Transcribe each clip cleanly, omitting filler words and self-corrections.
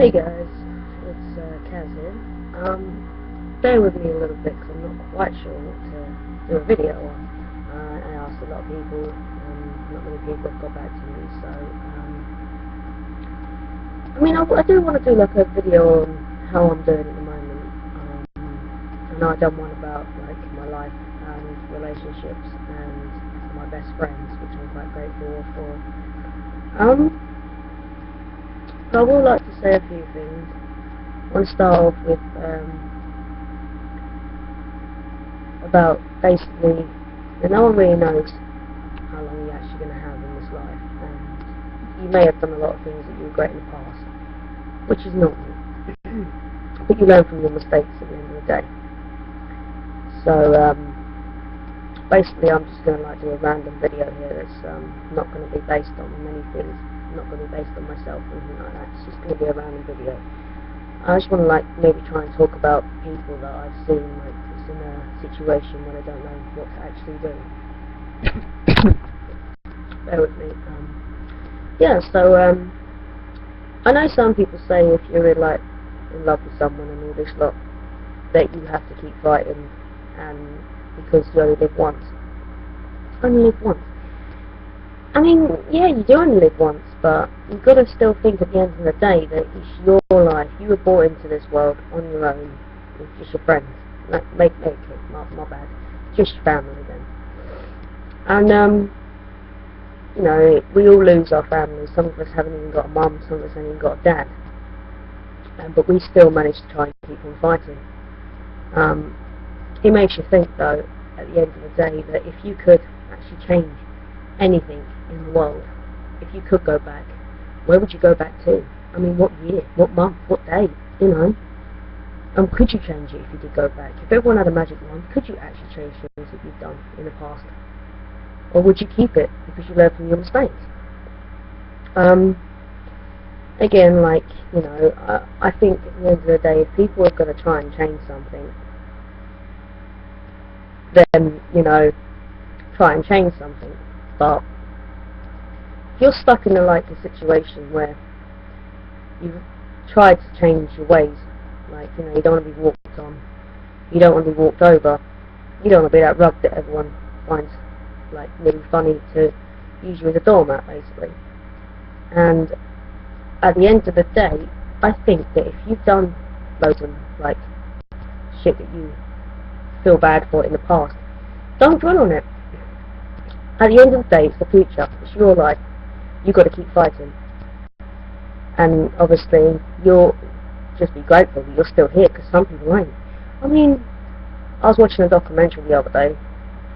Hey guys, it's Kaz here. Bear with me a little bit because I'm not quite sure what to do a video on. I asked a lot of people, and not many people have got back to me, so I do want to do like a video on how I'm doing at the moment. I know I've done one about like my life and relationships and my best friends, which I'm quite grateful for. But I would like to say a few things. I want to start off with about basically that no one really knows how long you're actually going to have in this life, and you may have done a lot of things that you regret in the past, which is normal, but you learn from your mistakes at the end of the day. So basically I'm just going to like do a random video here that's not going to be based on many things, not going to be based on myself or anything like that. It's just going to be a random video. I just want to like maybe try and talk about people that I've seen like it's in a situation where they don't know what to actually do. Bear with me. Yeah, so I know some people say if you're in love with someone and all this lot that you have to keep fighting, and because you only live once. Only live once. I mean, yeah, you do only live once, but you've got to still think at the end of the day that it's your life. You were brought into this world on your own with just your friends. Make it, my bad. Just your family then. And, you know, we all lose our families. Some of us haven't even got a mum, some of us haven't even got a dad. But we still manage to try and keep on fighting. It makes you think, though, at the end of the day, that if you could actually change anything in the world, if you could go back, where would you go back to? I mean, what year, what month, what day, you know? Could you change it if you did go back? If everyone had a magic wand, could you actually change things that you've done in the past? Or would you keep it because you learned from your mistakes? Again, like, you know, I think at the end of the day, if people are going to try and change something, then, you know, try and change something. But if you're stuck in a situation where you've tried to change your ways, like, you know, you don't want to be walked on, you don't want to be walked over, you don't want to be that rug that everyone finds like really funny to use you as a doormat, basically. And at the end of the day, I think that if you've done loads of like shit that you feel bad for in the past, don't dwell on it. At the end of the day, it's the future, it's your life, you've got to keep fighting. And obviously, you'll just be grateful that you're still here, because some people ain't. I mean, I was watching a documentary the other day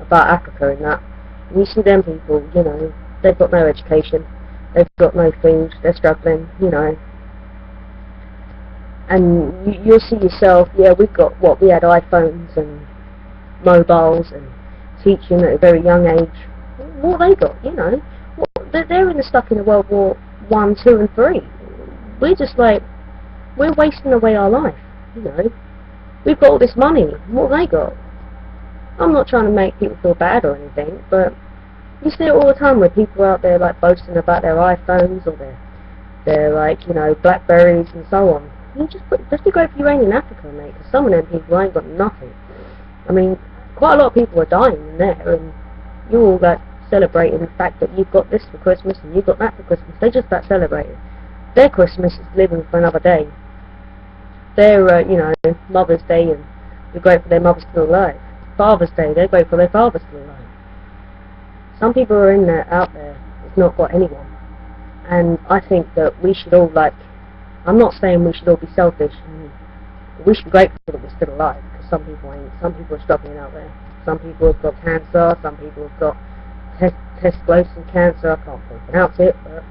about Africa and that, and you see them people, you know, they've got no education, they've got no food, they're struggling, you know. And you'll see yourself, yeah, we had iPhones and mobiles and teaching at a very young age. What have they got, you know? They're stuck in the World War I, II and III. We're just like, we're wasting away our life, you know. We've got all this money, what have they got? I'm not trying to make people feel bad or anything, but you see it all the time where people are out there like boasting about their iPhones or their like, you know, Blackberries and so on. You just be grateful you ain't in Africa, mate, because some of them people ain't got nothing. I mean, quite a lot of people are dying in there, and you're all like celebrating the fact that you've got this for Christmas and you've got that for Christmas. They just about celebrating. Their Christmas is living for another day. Their, you know, Mother's Day, and they're grateful their mother's still alive. Father's Day, they're grateful their father's still alive. Some people are in there, out there, that's not got anyone. And I think that we should all, like, I'm not saying we should all be selfish, and we should be grateful that we're still alive, because some people ain't. Some people are struggling out there. Some people have got cancer, some people have got testicular cancer, I can't pronounce it, but,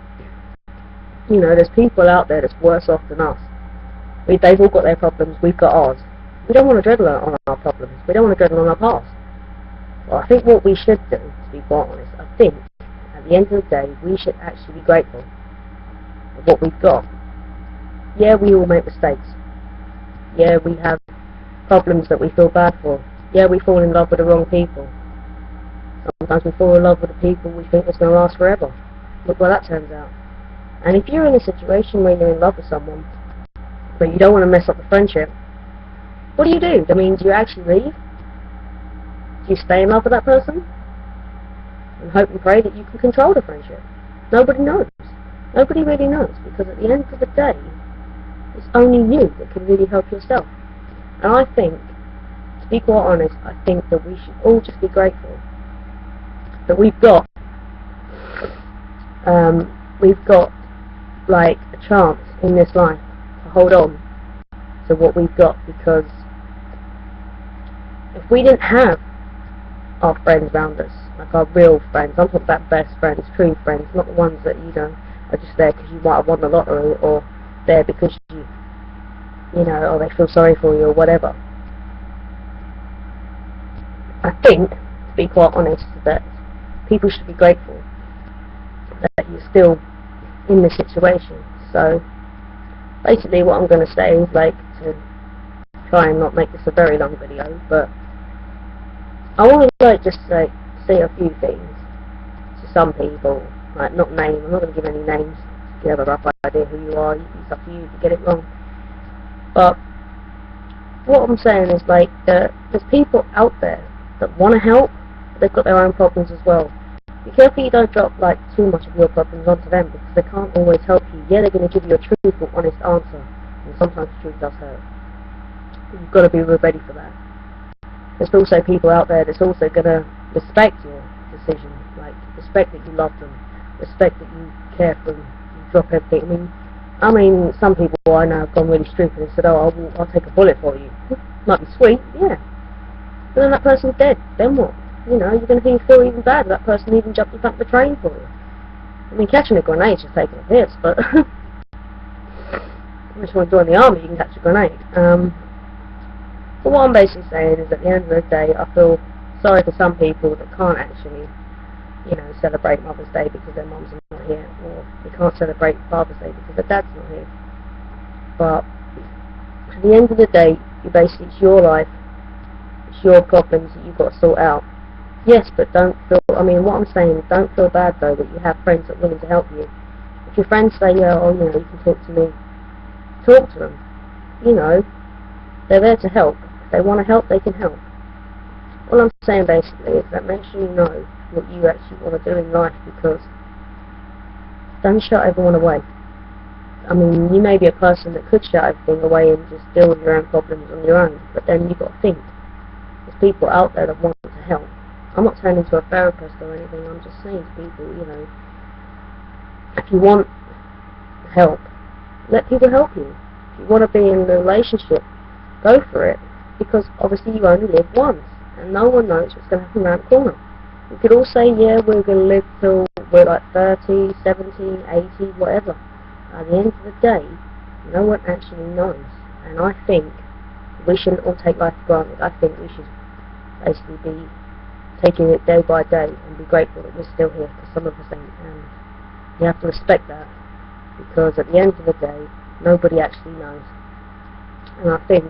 you know, there's people out there that's worse off than us. They've all got their problems, we've got ours. We don't want to dreadle on our problems, we don't want to dreadle on our past. Well, I think what we should do, to be quite honest, I think, at the end of the day, we should actually be grateful of what we've got. Yeah, we all make mistakes. Yeah, we have problems that we feel bad for. Yeah, we fall in love with the wrong people. Sometimes we fall in love with the people we think it's going to last forever. Look where that turns out. And if you're in a situation where you're in love with someone, but you don't want to mess up the friendship, what do? I mean, do you actually leave? Do you stay in love with that person? And hope and pray that you can control the friendship? Nobody knows. Nobody really knows, because at the end of the day, it's only you that can really help yourself. And I think, to be quite honest, I think that we should all just be grateful that we've got like a chance in this life to hold on to what we've got, because if we didn't have our friends around us, like our real friends, I'm talking about best friends, true friends, not the ones that, you know, are just there because you might have won the lottery, or there because you know, or they feel sorry for you or whatever. I think, to be quite honest, that people should be grateful that you're still in this situation. So basically what I'm going to say is, like, to try and not make this a very long video, but I want to like just like say a few things to some people, like not name, I'm not going to give any names, if you have a rough idea who you are, it's up to you if you get it wrong. But what I'm saying is, like, there's people out there that want to help, but they've got their own problems as well. Be careful you don't drop like too much of your problems onto them, because they can't always help you. Yeah, they're going to give you a truthful, honest answer, and sometimes the truth does hurt. You've got to be ready for that. There's also people out there that's also going to respect your decision, like respect that you love them, respect that you care for them, you drop everything. I mean, some people I know have gone really stupid and said, oh, I'll take a bullet for you. Might be sweet, yeah. But then that person's dead, then what? You know, you're going to feel even bad that person even jumped in front of the train for you. I mean, catching a grenade is just taking a piss, but if you just want to join the army, you can catch a grenade. But what I'm basically saying is, at the end of the day, I feel sorry for some people that can't actually, you know, celebrate Mother's Day because their mums are not here, or they can't celebrate Father's Day because their dad's not here. But at the end of the day, it's your life, it's your problems that you've got to sort out. Yes, but don't feel, I mean, what I'm saying is, don't feel bad though that you have friends that are willing to help you. If your friends say, yeah, oh, you know, you can talk to me, talk to them. You know, they're there to help. If they want to help, they can help. All I'm saying basically is that make sure you know what you actually want to do in life, because don't shut everyone away. I mean, you may be a person that could shut everything away and just deal with your own problems on your own, but then you've got to think. There's people out there that want to help. I'm not turning into a therapist or anything, I'm just saying to people, you know, if you want help, let people help you. If you want to be in a relationship, go for it, because obviously you only live once, and no one knows what's going to happen around the corner. We could all say, yeah, we're going to live till we're like 30, 70, 80, whatever. At the end of the day, no one actually knows, and I think we shouldn't all take life for granted. I think we should basically be taking it day by day and be grateful that we're still here, because some of us ain't, and you have to respect that, because at the end of the day, nobody actually knows. And I think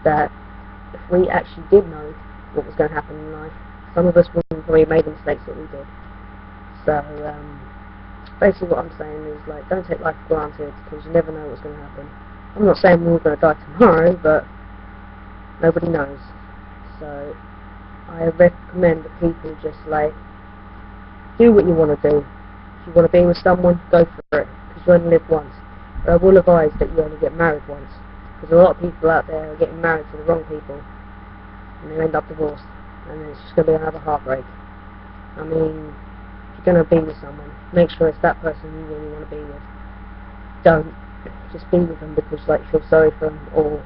that if we actually did know what was going to happen in life, some of us wouldn't probably made the mistakes that we did. So basically what I'm saying is, like, don't take life for granted, because you never know what's going to happen. I'm not saying we're all going to die tomorrow, but nobody knows. So I recommend that people just, like, do what you want to do. If you want to be with someone, go for it, because you only live once. But I will advise that you only get married once, because a lot of people out there are getting married to the wrong people, and they end up divorced, and then it's just going to be another heartbreak. I mean, if you're going to be with someone, make sure it's that person you really want to be with. Don't just be with them because, like, you feel sorry for them, or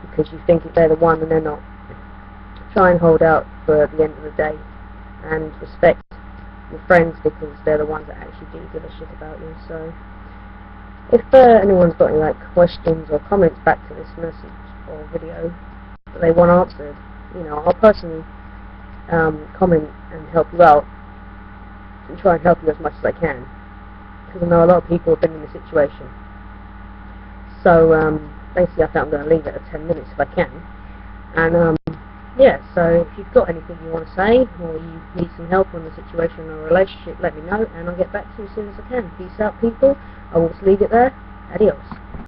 because you think if they're the one and they're not. Try and hold out for the end of the day, and respect your friends, because they're the ones that actually do give a shit about you. So if anyone's got any, like, questions or comments back to this message or video that they want answered, you know, I'll personally comment and help you out, and try and help you as much as I can, because I know a lot of people have been in this situation. So basically I think I'm going to leave it at 10 minutes if I can, and yeah, so if you've got anything you want to say, or you need some help on the situation or relationship, let me know, and I'll get back to you as soon as I can. Peace out, people. I will just leave it there. Adios.